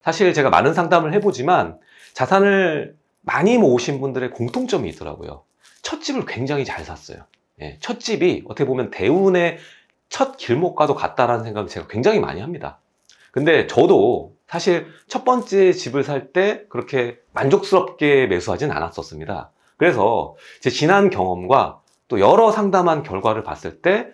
사실 제가 많은 상담을 해보지만 자산을 많이 모으신 분들의 공통점이 있더라고요. 첫 집을 굉장히 잘 샀어요. 예, 첫 집이 어떻게 보면 대운의 첫 길목과도 같다라는 생각을 제가 굉장히 많이 합니다. 근데 저도 사실 첫 번째 집을 살 때 그렇게 만족스럽게 매수하진 않았었습니다. 그래서 제 지난 경험과 또 여러 상담한 결과를 봤을 때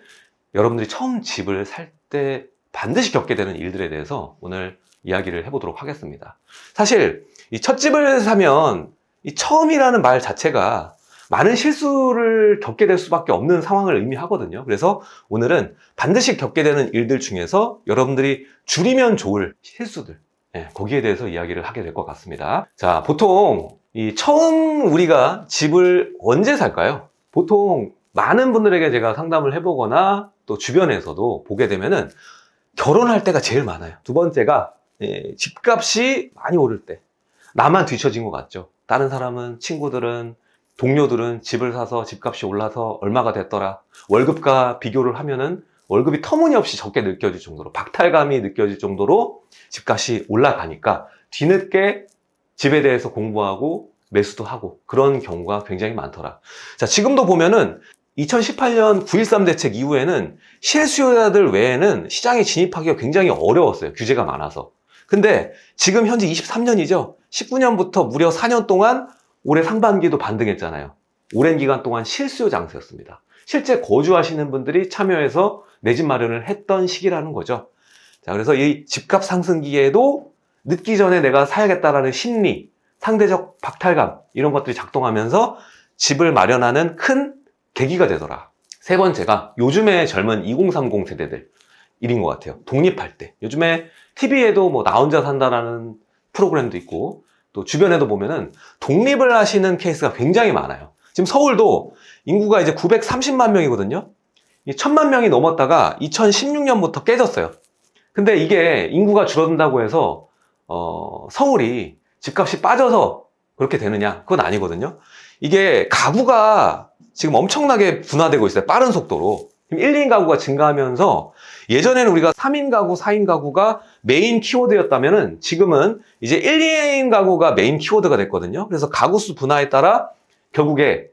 여러분들이 처음 집을 살 때 반드시 겪게 되는 일들에 대해서 오늘 이야기를 해보도록 하겠습니다. 사실 이 첫 집을 사면 이 처음이라는 말 자체가 많은 실수를 겪게 될 수밖에 없는 상황을 의미하거든요. 그래서 오늘은 반드시 겪게 되는 일들 중에서 여러분들이 줄이면 좋을 실수들, 거기에 대해서 이야기를 하게 될 것 같습니다. 자, 보통 이 처음 우리가 집을 언제 살까요? 보통 많은 분들에게 제가 상담을 해보거나 또 주변에서도 보게 되면은 결혼할 때가 제일 많아요. 두 번째가 집값이 많이 오를 때. 나만 뒤처진 것 같죠? 다른 사람은, 친구들은, 동료들은 집을 사서 집값이 올라서 얼마가 됐더라. 월급과 비교를 하면은 월급이 터무니없이 적게 느껴질 정도로, 박탈감이 느껴질 정도로 집값이 올라가니까 뒤늦게 집에 대해서 공부하고 매수도 하고 그런 경우가 굉장히 많더라. 자, 지금도 보면은 2018년 9.13 대책 이후에는 실수요자들 외에는 시장에 진입하기가 굉장히 어려웠어요. 규제가 많아서. 근데 지금 현재 23년이죠. 19년부터 무려 4년 동안 올해 상반기도 반등했잖아요. 오랜 기간 동안 실수요 장세였습니다. 실제 거주하시는 분들이 참여해서 내 집 마련을 했던 시기라는 거죠. 자, 그래서 이 집값 상승기에도 늦기 전에 내가 사야겠다라는 심리, 상대적 박탈감 이런 것들이 작동하면서 집을 마련하는 큰 계기가 되더라. 세 번째가 요즘의 젊은 2030 세대들 일인 것 같아요. 독립할 때. 요즘에 TV에도 뭐 나 혼자 산다라는 프로그램도 있고 또 주변에도 보면은 독립을 하시는 케이스가 굉장히 많아요. 지금 서울도 인구가 이제 930만 명이거든요. 1000만 명이 넘었다가 2016년부터 깨졌어요. 근데 이게 인구가 줄어든다고 해서 서울이 집값이 빠져서 그렇게 되느냐? 그건 아니거든요. 이게 가구가 지금 엄청나게 분화되고 있어요. 빠른 속도로. 1, 2인 가구가 증가하면서 예전에는 우리가 3인 가구, 4인 가구가 메인 키워드였다면은 지금은 이제 1, 2인 가구가 메인 키워드가 됐거든요. 그래서 가구 수 분화에 따라 결국에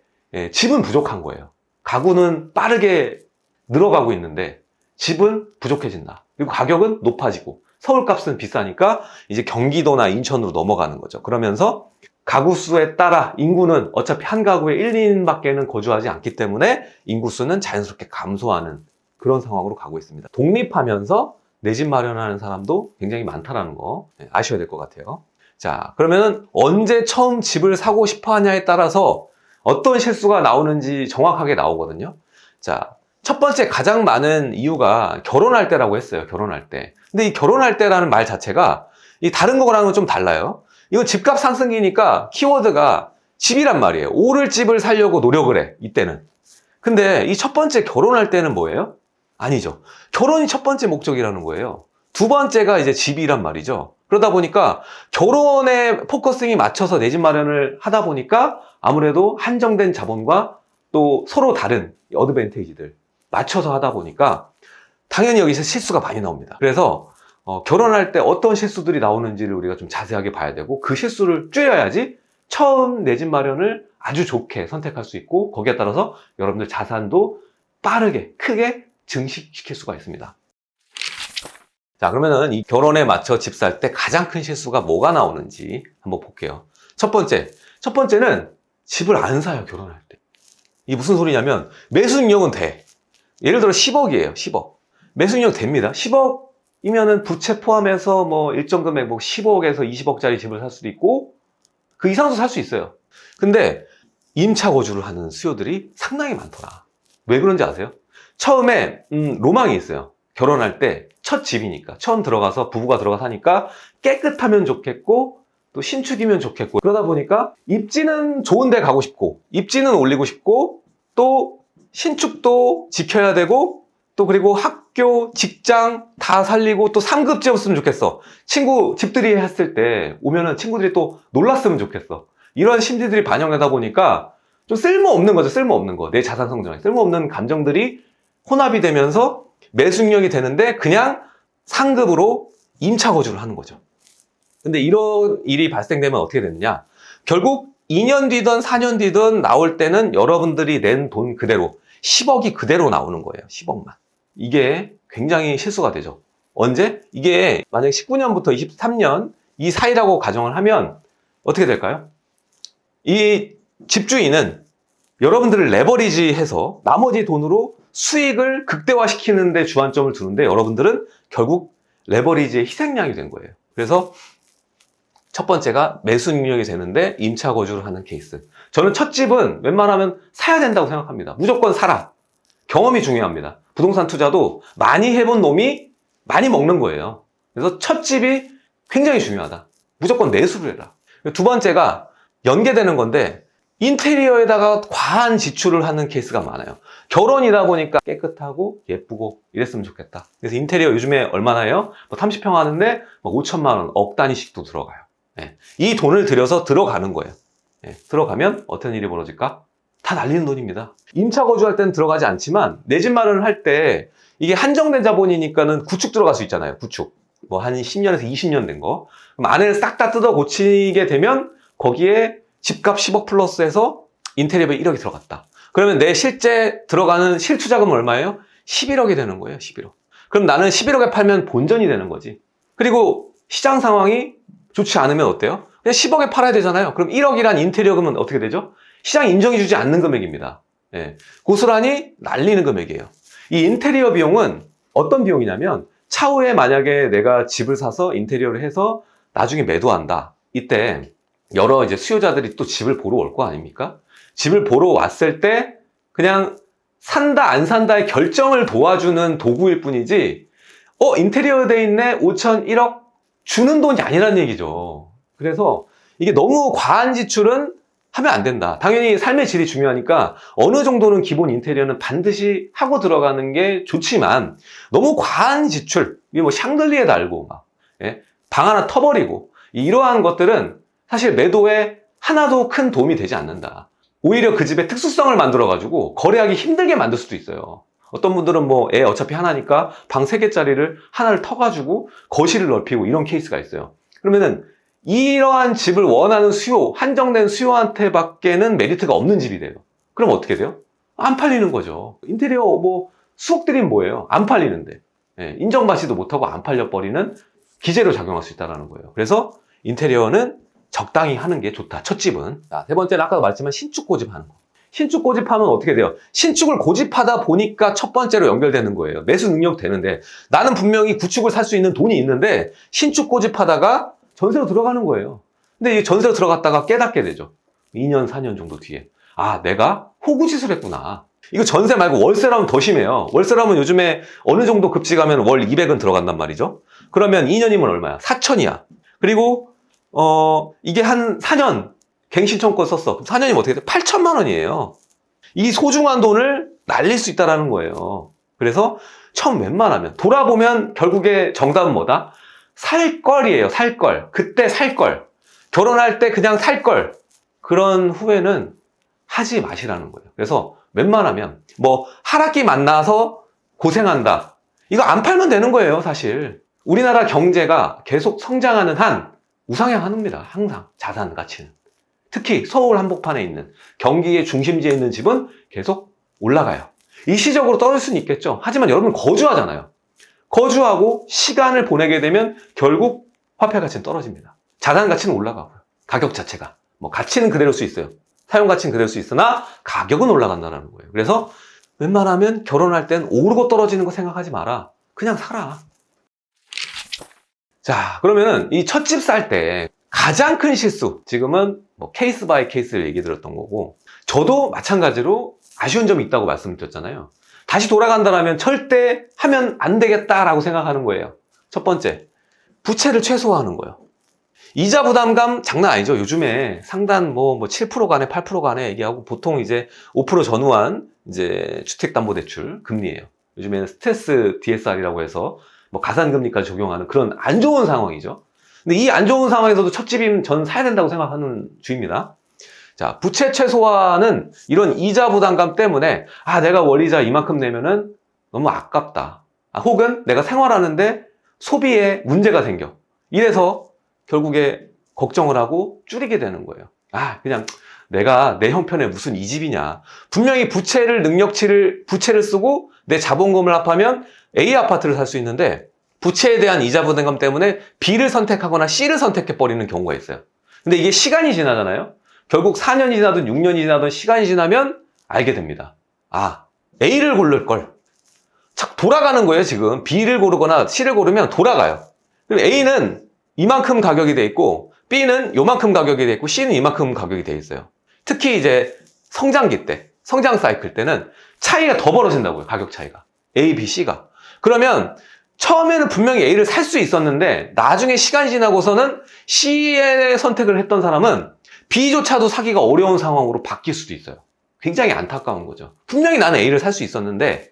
집은 부족한 거예요. 가구는 빠르게 늘어가고 있는데 집은 부족해진다. 그리고 가격은 높아지고 서울값은 비싸니까 이제 경기도나 인천으로 넘어가는 거죠. 그러면서 가구 수에 따라 인구는 어차피 한 가구에 1, 2인밖에는 거주하지 않기 때문에 인구 수는 자연스럽게 감소하는 그런 상황으로 가고 있습니다. 독립하면서 내 집 마련하는 사람도 굉장히 많다는 거 아셔야 될 것 같아요. 자, 그러면 언제 처음 집을 사고 싶어 하냐에 따라서 어떤 실수가 나오는지 정확하게 나오거든요. 자, 첫 번째 가장 많은 이유가 결혼할 때라고 했어요. 결혼할 때. 근데 이 결혼할 때라는 말 자체가 이 다른 거랑은 좀 달라요. 이건 집값 상승기니까 키워드가 집이란 말이에요. 오를 집을 사려고 노력을 해, 이때는. 근데 이 첫 번째 결혼할 때는 뭐예요? 아니죠. 결혼이 첫 번째 목적이라는 거예요. 두 번째가 이제 집이란 말이죠. 그러다 보니까 결혼에 포커싱이 맞춰서 내 집 마련을 하다 보니까 아무래도 한정된 자본과 또 서로 다른 어드밴테이지들 맞춰서 하다 보니까 당연히 여기서 실수가 많이 나옵니다. 그래서 결혼할 때 어떤 실수들이 나오는지를 우리가 좀 자세하게 봐야 되고 그 실수를 줄여야지 처음 내 집 마련을 아주 좋게 선택할 수 있고 거기에 따라서 여러분들 자산도 빠르게 크게 증식시킬 수가 있습니다. 자, 그러면은 이 결혼에 맞춰 집 살 때 가장 큰 실수가 뭐가 나오는지 한번 볼게요. 첫 번째는 집을 안 사요. 결혼할 때. 이게 무슨 소리냐면 매수 능력은 돼. 예를 들어 10억이에요. 10억. 매수 능력 됩니다. 10억이면은 부채 포함해서 뭐 일정 금액 뭐 15억에서 20억짜리 집을 살 수도 있고 그 이상도 살 수 있어요. 근데 임차 거주를 하는 수요들이 상당히 많더라. 왜 그런지 아세요? 처음에 로망이 있어요. 결혼할 때 첫 집이니까 처음 들어가서 부부가 들어가 사니까 깨끗하면 좋겠고 또 신축이면 좋겠고 그러다 보니까 입지는 좋은 데 가고 싶고 입지는 올리고 싶고 또 신축도 지켜야 되고 또 그리고 학교, 직장 다 살리고 또 상급지였으면 좋겠어. 친구 집들이 했을 때 오면은 친구들이 또 놀랐으면 좋겠어. 이런 심리들이 반영되다 보니까 좀 쓸모없는 거죠. 쓸모없는 거. 내 자산 성장에 쓸모없는 감정들이 혼합이 되면서 매수능력이 되는데 그냥 상급으로 임차 거주를 하는 거죠. 근데 이런 일이 발생되면 어떻게 되느냐? 결국 2년 뒤든 4년 뒤든 나올 때는 여러분들이 낸 돈 그대로 10억이 그대로 나오는 거예요. 10억만. 이게 굉장히 실수가 되죠. 언제? 이게 만약 19년부터 23년 이 사이라고 가정을 하면 어떻게 될까요? 이 집주인은 여러분들을 레버리지해서 나머지 돈으로 수익을 극대화시키는 데 주안점을 두는데 여러분들은 결국 레버리지의 희생양이 된 거예요. 그래서 첫 번째가 매수 능력이 되는데 임차 거주를 하는 케이스. 저는 첫 집은 웬만하면 사야 된다고 생각합니다. 무조건 사라. 경험이 중요합니다. 부동산 투자도 많이 해본 놈이 많이 먹는 거예요. 그래서 첫 집이 굉장히 중요하다. 무조건 매수를 해라. 두 번째가 연계되는 건데 인테리어에다가 과한 지출을 하는 케이스가 많아요. 결혼이다 보니까 깨끗하고 예쁘고 이랬으면 좋겠다. 그래서 인테리어 요즘에 얼마나 해요? 30평 하는데 5천만 원, 억 단위씩도 들어가요. 예. 이 돈을 들여서 들어가는 거예요. 예. 들어가면 어떤 일이 벌어질까? 다 날리는 돈입니다. 임차 거주할 때는 들어가지 않지만 내 집 마련을 할 때 이게 한정된 자본이니까는 구축 들어갈 수 있잖아요. 구축. 뭐 한 10년에서 20년 된 거. 그럼 안을 싹 다 뜯어 고치게 되면 거기에 집값 10억 플러스해서 인테리어에 1억이 들어갔다. 그러면 내 실제 들어가는 실투자금은 얼마예요? 11억이 되는 거예요. 11억. 그럼 나는 11억에 팔면 본전이 되는 거지. 그리고 시장 상황이 좋지 않으면 어때요? 그냥 10억에 팔아야 되잖아요. 그럼 1억이란 인테리어금은 어떻게 되죠? 시장이 인정해주지 않는 금액입니다. 예. 고스란히 날리는 금액이에요. 이 인테리어 비용은 어떤 비용이냐면 차후에 만약에 내가 집을 사서 인테리어를 해서 나중에 매도한다. 이때 여러 이제 수요자들이 또 집을 보러 올 거 아닙니까? 집을 보러 왔을 때 그냥 산다 안 산다의 결정을 도와주는 도구일 뿐이지 인테리어 돼 있네 5천 1억 주는 돈이 아니라는 얘기죠. 그래서 이게 너무 과한 지출은 하면 안 된다. 당연히 삶의 질이 중요하니까 어느 정도는 기본 인테리어는 반드시 하고 들어가는 게 좋지만 너무 과한 지출, 이게 뭐 샹들리에 달고 막, 예? 방 하나 터버리고 이러한 것들은 사실 매도에 하나도 큰 도움이 되지 않는다. 오히려 그 집의 특수성을 만들어가지고 거래하기 힘들게 만들 수도 있어요. 어떤 분들은 뭐 애 어차피 하나니까 방 3개짜리를 하나를 터가지고 거실을 넓히고 이런 케이스가 있어요. 그러면은 이러한 집을 원하는 수요, 한정된 수요한테 밖에는 메리트가 없는 집이 돼요. 그럼 어떻게 돼요? 안 팔리는 거죠. 인테리어 뭐 수억 들이면 뭐예요? 안 팔리는데. 예, 인정받지도 못하고 안 팔려버리는 기재로 작용할 수 있다는 거예요. 그래서 인테리어는 적당히 하는 게 좋다. 첫 집은. 자, 세 번째는 아까도 말했지만 신축 고집하는 거. 신축 고집하면 어떻게 돼요? 신축을 고집하다 보니까 첫 번째로 연결되는 거예요. 매수 능력 되는데 나는 분명히 구축을 살 수 있는 돈이 있는데 신축 고집하다가 전세로 들어가는 거예요. 근데 이 전세로 들어갔다가 깨닫게 되죠. 2년, 4년 정도 뒤에. 아, 내가 호구짓을 했구나. 이거 전세 말고 월세라면 더 심해요. 월세라면 요즘에 어느 정도 급지가면 월 200은 들어간단 말이죠. 그러면 2년이면 얼마야? 4천이야. 그리고 이게 한 4년 갱신청권 썼어. 그럼 4년이면 어떻게 돼? 8천만 원이에요. 이 소중한 돈을 날릴 수 있다는 거예요. 그래서 처음 웬만하면 돌아보면 결국에 정답은 뭐다? 살 걸이에요. 살 걸. 그때 살 걸. 결혼할 때 그냥 살 걸. 그런 후회는 하지 마시라는 거예요. 그래서 웬만하면 뭐 하락기 만나서 고생한다. 이거 안 팔면 되는 거예요, 사실. 우리나라 경제가 계속 성장하는 한 우상향합니다. 항상 자산 가치는. 특히 서울 한복판에 있는 경기의 중심지에 있는 집은 계속 올라가요. 일시적으로 떨어질 수는 있겠죠. 하지만 여러분 거주하잖아요. 거주하고 시간을 보내게 되면 결국 화폐 가치는 떨어집니다. 자산 가치는 올라가고요. 가격 자체가. 뭐 가치는 그대로일 수 있어요. 사용 가치는 그대로일 수 있으나 가격은 올라간다는 거예요. 그래서 웬만하면 결혼할 땐 오르고 떨어지는 거 생각하지 마라. 그냥 살아. 자, 그러면은 이 첫 집 살 때 가장 큰 실수, 지금은 뭐 케이스 바이 케이스를 얘기 드렸던 거고 저도 마찬가지로 아쉬운 점이 있다고 말씀드렸잖아요. 다시 돌아간다면 절대 하면 안 되겠다라고 생각하는 거예요. 첫 번째, 부채를 최소화하는 거예요. 이자 부담감 장난 아니죠. 요즘에 상단 뭐 7% 간에 8% 간에 얘기하고 보통 이제 5% 전후한 이제 주택담보대출 금리예요. 요즘에는 스트레스 DSR이라고 해서 뭐 가산금리까지 적용하는 그런 안 좋은 상황이죠. 근데 이 안 좋은 상황에서도 첫 집이면 저는 사야 된다고 생각하는 주의입니다. 자, 부채 최소화는 이런 이자 부담감 때문에 내가 월이자 이만큼 내면은 너무 아깝다. 혹은 내가 생활하는데 소비에 문제가 생겨. 이래서 결국에 걱정을 하고 줄이게 되는 거예요. 그냥 내가 내 형편에 무슨 이 집이냐. 분명히 부채를 쓰고 내 자본금을 합하면 A 아파트를 살 수 있는데 부채에 대한 이자 부담감 때문에 B를 선택하거나 C를 선택해버리는 경우가 있어요. 근데 이게 시간이 지나잖아요. 결국 4년이 지나든 6년이 지나든 시간이 지나면 알게 됩니다. A를 고를 걸. 자꾸 돌아가는 거예요, 지금. B를 고르거나 C를 고르면 돌아가요. 그럼 A는 이만큼 가격이 돼 있고, B는 요만큼 가격이 돼 있고, C는 이만큼 가격이 돼 있어요. 특히 이제 성장기 때, 성장 사이클 때는 차이가 더 벌어진다고요, 가격 차이가. A, B, C가. 그러면 처음에는 분명히 A를 살 수 있었는데, 나중에 시간이 지나고서는 C의 선택을 했던 사람은 B조차도 사기가 어려운 상황으로 바뀔 수도 있어요. 굉장히 안타까운 거죠. 분명히 나는 A를 살 수 있었는데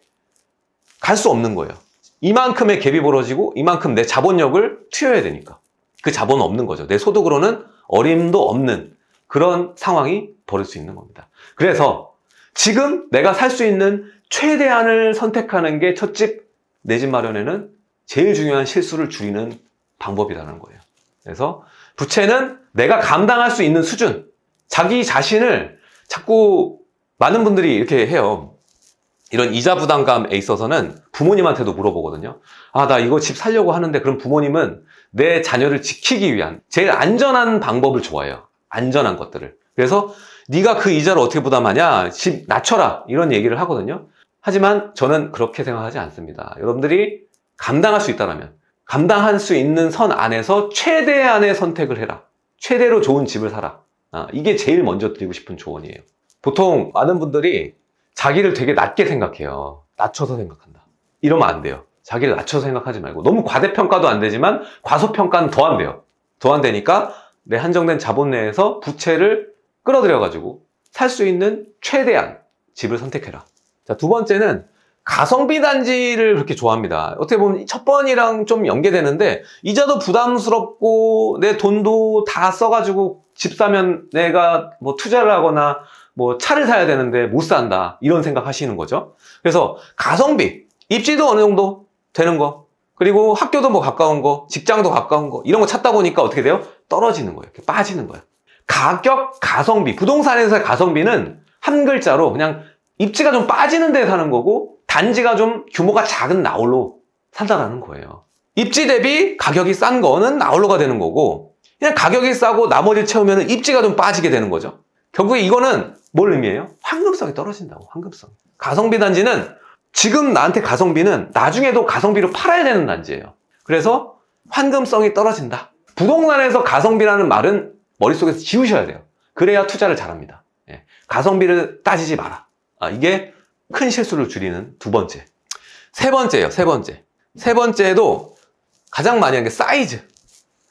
갈 수 없는 거예요. 이만큼의 갭이 벌어지고 이만큼 내 자본력을 투여해야 되니까. 그 자본은 없는 거죠. 내 소득으로는 어림도 없는 그런 상황이 벌어질 수 있는 겁니다. 그래서 지금 내가 살 수 있는 최대한을 선택하는 게 첫 집, 내 집 마련에는 제일 중요한 실수를 줄이는 방법이라는 거예요. 그래서 부채는 내가 감당할 수 있는 수준, 자기 자신을 자꾸 많은 분들이 이렇게 해요. 이런 이자 부담감에 있어서는 부모님한테도 물어보거든요. 나 이거 집 살려고 하는데, 그럼 부모님은 내 자녀를 지키기 위한 제일 안전한 방법을 좋아해요. 안전한 것들을. 그래서 네가 그 이자를 어떻게 부담하냐, 집 낮춰라, 이런 얘기를 하거든요. 하지만 저는 그렇게 생각하지 않습니다. 여러분들이 감당할 수 있다면 감당할 수 있는 선 안에서 최대한의 선택을 해라. 최대로 좋은 집을 사라. 이게 제일 먼저 드리고 싶은 조언이에요. 보통 많은 분들이 자기를 되게 낮게 생각해요. 낮춰서 생각한다. 이러면 안 돼요. 자기를 낮춰서 생각하지 말고, 너무 과대평가도 안 되지만 과소평가는 더 안 돼요. 더 안 되니까 내 한정된 자본 내에서 부채를 끌어들여가지고 살 수 있는 최대한 집을 선택해라. 자, 두 번째는 가성비 단지를 그렇게 좋아합니다. 어떻게 보면 첫 번이랑 좀 연계되는데, 이자도 부담스럽고 내 돈도 다 써가지고 집 사면 내가 뭐 투자를 하거나 뭐 차를 사야 되는데 못 산다, 이런 생각 하시는 거죠. 그래서 가성비, 입지도 어느 정도 되는 거, 그리고 학교도 뭐 가까운 거, 직장도 가까운 거, 이런 거 찾다 보니까 어떻게 돼요? 떨어지는 거예요. 이렇게 빠지는 거예요. 가격, 가성비, 부동산에서의 가성비는 한 글자로 그냥 입지가 좀 빠지는 데 사는 거고, 단지가 좀 규모가 작은 나홀로 산다라는 거예요. 입지 대비 가격이 싼 거는 나홀로가 되는 거고, 그냥 가격이 싸고 나머지를 채우면 입지가 좀 빠지게 되는 거죠. 결국에 이거는 뭘 의미해요? 황금성이 떨어진다고, 황금성. 가성비 단지는 지금 나한테 가성비는 나중에도 가성비로 팔아야 되는 단지예요. 그래서 황금성이 떨어진다. 부동산에서 가성비라는 말은 머릿속에서 지우셔야 돼요. 그래야 투자를 잘합니다. 가성비를 따지지 마라. 이게 큰 실수를 줄이는 두 번째. 세 번째예요, 세 번째. 세 번째도 가장 많이 하는 게 사이즈.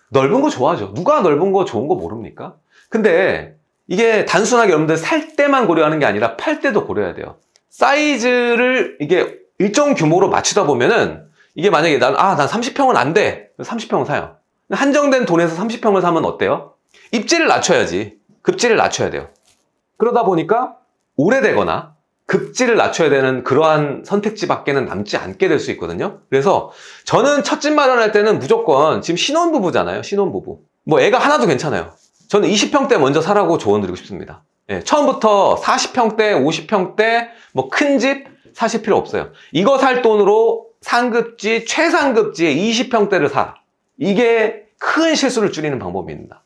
넓은 거 좋아하죠. 누가 넓은 거 좋은 거 모릅니까? 근데 이게 단순하게 여러분들 살 때만 고려하는 게 아니라 팔 때도 고려해야 돼요. 사이즈를 이게 일정 규모로 맞추다 보면은, 이게 만약에 난 30평은 안 돼. 30평을 사요. 한정된 돈에서 30평을 사면 어때요? 입지를 낮춰야지. 급지를 낮춰야 돼요. 그러다 보니까 오래되거나 급지를 낮춰야 되는 그러한 선택지밖에는 남지 않게 될 수 있거든요. 그래서 저는 첫 집 마련할 때는 무조건, 지금 신혼부부잖아요. 신혼부부. 뭐 애가 하나도 괜찮아요. 저는 20평대 먼저 사라고 조언드리고 싶습니다. 처음부터 40평대, 50평대, 뭐 큰 집 사실 필요 없어요. 이거 살 돈으로 상급지, 최상급지의 20평대를 사. 이게 큰 실수를 줄이는 방법입니다.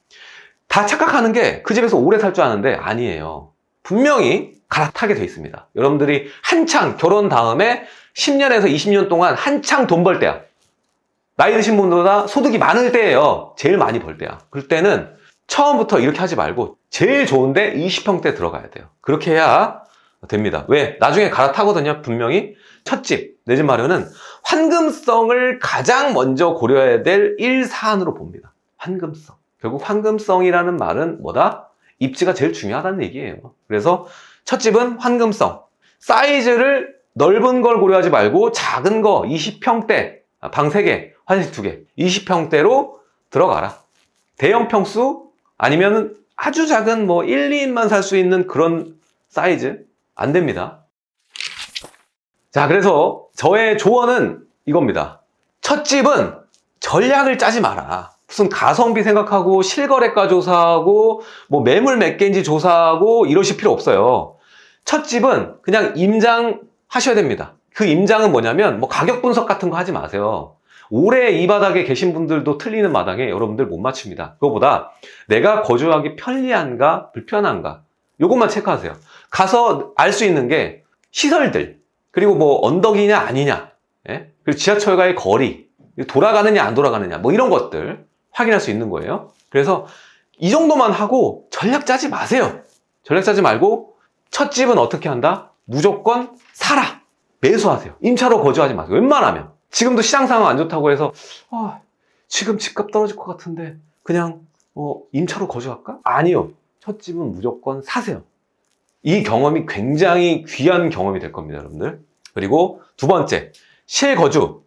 다 착각하는 게 그 집에서 오래 살 줄 아는데 아니에요. 분명히 갈아타게 돼 있습니다. 여러분들이 한창 결혼 다음에 10년에서 20년 동안 한창 돈 벌 때야. 나이 드신 분보다 소득이 많을 때예요. 제일 많이 벌 때야. 그럴 때는 처음부터 이렇게 하지 말고 제일 좋은데 20평대 들어가야 돼요. 그렇게 해야 됩니다. 왜? 나중에 갈아타거든요. 분명히. 첫 집, 내 집 마련은 황금성을 가장 먼저 고려해야 될 1사안으로 봅니다. 황금성. 결국 황금성이라는 말은 뭐다? 입지가 제일 중요하다는 얘기예요. 그래서 첫 집은 황금성. 사이즈를 넓은 걸 고려하지 말고 작은 거 20평대, 방 3개, 화장실 2개, 20평대로 들어가라. 대형 평수 아니면 아주 작은 뭐 1, 2인만 살 수 있는 그런 사이즈 안 됩니다. 자, 그래서 저의 조언은 이겁니다. 첫 집은 전략을 짜지 마라. 무슨 가성비 생각하고 실거래가 조사하고 뭐 매물 몇 개인지 조사하고 이러실 필요 없어요. 첫 집은 그냥 임장하셔야 됩니다. 그 임장은 뭐냐면 뭐 가격 분석 같은 거 하지 마세요. 오래 이 바닥에 계신 분들도 틀리는 마당에 여러분들 못 맞춥니다. 그거보다 내가 거주하기 편리한가 불편한가 요것만 체크하세요. 가서 알 수 있는 게 시설들, 그리고 뭐 언덕이냐 아니냐, 예? 그리고 지하철과의 거리, 돌아가느냐 안 돌아가느냐 뭐 이런 것들 확인할 수 있는 거예요. 그래서 이 정도만 하고 전략 짜지 마세요. 전략 짜지 말고 첫 집은 어떻게 한다? 무조건 사라. 매수하세요. 임차로 거주하지 마세요. 웬만하면. 지금도 시장 상황 안 좋다고 해서 지금 집값 떨어질 것 같은데 그냥 임차로 거주할까? 아니요. 첫 집은 무조건 사세요. 이 경험이 굉장히 귀한 경험이 될 겁니다, 여러분들. 그리고 두 번째, 실거주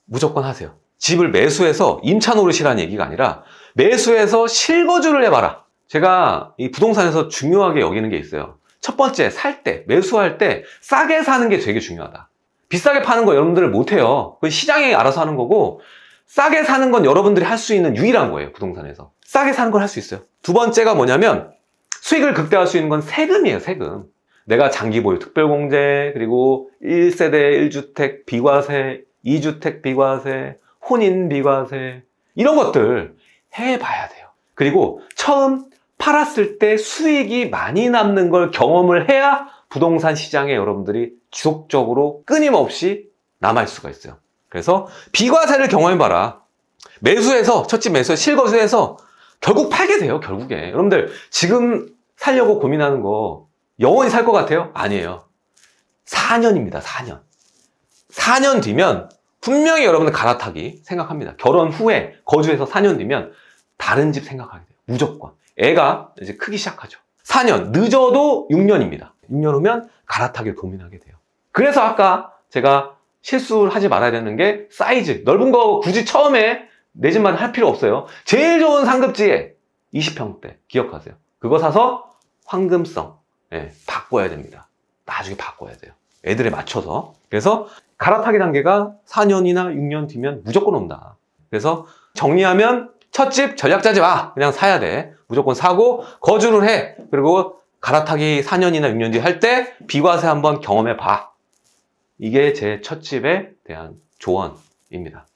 무조건 하세요. 집을 매수해서 임차 노릇이라는 얘기가 아니라 매수해서 실거주를 해봐라. 제가 이 부동산에서 중요하게 여기는 게 있어요. 첫 번째, 살 때, 매수할 때 싸게 사는 게 되게 중요하다. 비싸게 파는 거 여러분들 못해요. 그건 시장이 알아서 하는 거고, 싸게 사는 건 여러분들이 할 수 있는 유일한 거예요, 부동산에서. 싸게 사는 걸 할 수 있어요. 두 번째가 뭐냐면 수익을 극대화할 수 있는 건 세금이에요, 세금. 내가 장기보유 특별공제, 그리고 1세대 1주택 비과세, 2주택 비과세, 혼인 비과세 이런 것들 해봐야 돼요. 그리고 처음 팔았을 때 수익이 많이 남는 걸 경험을 해야 부동산 시장에 여러분들이 지속적으로 끊임없이 남아있을 수가 있어요. 그래서 비과세를 경험해봐라. 매수해서, 첫집 매수해서 실거주해서 결국 팔게 돼요, 결국에. 여러분들 지금 살려고 고민하는 거 영원히 살 것 같아요? 아니에요. 4년입니다, 4년. 4년 뒤면 분명히 여러분들 갈아타기 생각합니다. 결혼 후에 거주해서 4년 뒤면 다른 집 생각하게 돼요. 무조건. 애가 이제 크기 시작하죠. 4년, 늦어도 6년입니다. 6년 후면 갈아타기를 고민하게 돼요. 그래서 아까 제가 실수를 하지 말아야 되는 게 사이즈, 넓은 거 굳이 처음에 내 집만 할 필요 없어요. 제일 좋은 상급지에 20평대 기억하세요. 그거 사서 황금성 바꿔야 됩니다. 나중에 바꿔야 돼요. 애들에 맞춰서. 그래서 갈아타기 단계가 4년이나 6년 뒤면 무조건 온다. 그래서 정리하면 첫 집 전략 짜지 마. 그냥 사야 돼. 무조건 사고 거주를 해. 그리고 갈아타기 4년이나 6년 뒤에 할 때 비과세 한번 경험해 봐. 이게 제 첫 집에 대한 조언입니다.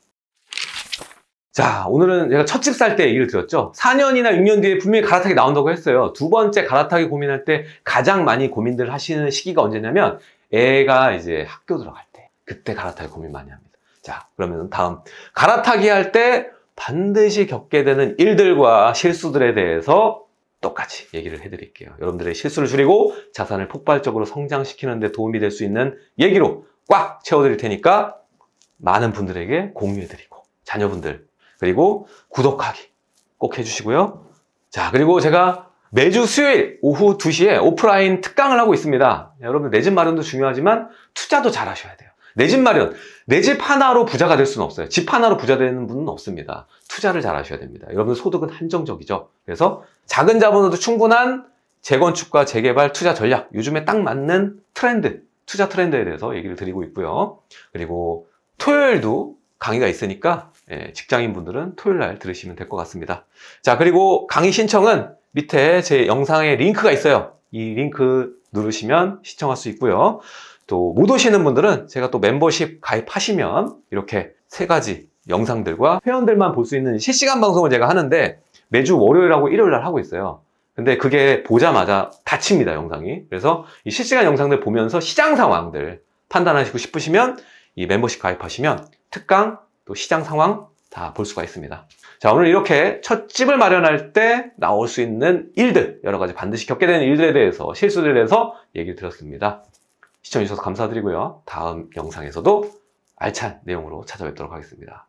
자, 오늘은 제가 첫 집 살 때 얘기를 드렸죠. 4년이나 6년 뒤에 분명히 갈아타기 나온다고 했어요. 두 번째 갈아타기 고민할 때 가장 많이 고민들 하시는 시기가 언제냐면 애가 이제 학교 들어갈 때. 그때 갈아타기 고민 많이 합니다. 자, 그러면 다음 갈아타기 할 때 반드시 겪게 되는 일들과 실수들에 대해서 똑같이 얘기를 해드릴게요. 여러분들의 실수를 줄이고 자산을 폭발적으로 성장시키는 데 도움이 될 수 있는 얘기로 꽉 채워드릴 테니까 많은 분들에게 공유해드리고 자녀분들 그리고 구독하기 꼭 해주시고요. 자, 그리고 제가 매주 수요일 오후 2시에 오프라인 특강을 하고 있습니다. 여러분 내 집 마련도 중요하지만 투자도 잘 하셔야 돼요. 내 집 마련, 내 집 하나로 부자가 될 수는 없어요. 집 하나로 부자 되는 분은 없습니다. 투자를 잘 하셔야 됩니다. 여러분 소득은 한정적이죠. 그래서 작은 자본으로도 충분한 재건축과 재개발 투자 전략, 요즘에 딱 맞는 트렌드, 투자 트렌드에 대해서 얘기를 드리고 있고요. 그리고 토요일도 강의가 있으니까 직장인분들은 토요일 날 들으시면 될 것 같습니다. 자, 그리고 강의 신청은 밑에 제 영상에 링크가 있어요. 이 링크 누르시면 시청할 수 있고요. 또 못 오시는 분들은 제가 또 멤버십 가입하시면 이렇게 3가지 영상들과 회원들만 볼 수 있는 실시간 방송을 제가 하는데 매주 월요일하고 일요일 날 하고 있어요. 근데 그게 보자마자 닫힙니다, 영상이. 그래서 이 실시간 영상들 보면서 시장 상황들 판단하시고 싶으시면 이 멤버십 가입하시면 특강 또 시장 상황 다 볼 수가 있습니다. 자, 오늘 이렇게 첫 집을 마련할 때 나올 수 있는 일들, 여러 가지 반드시 겪게 되는 일들에 대해서, 실수들에 대해서 얘기를 드렸습니다. 시청해주셔서 감사드리고요. 다음 영상에서도 알찬 내용으로 찾아뵙도록 하겠습니다.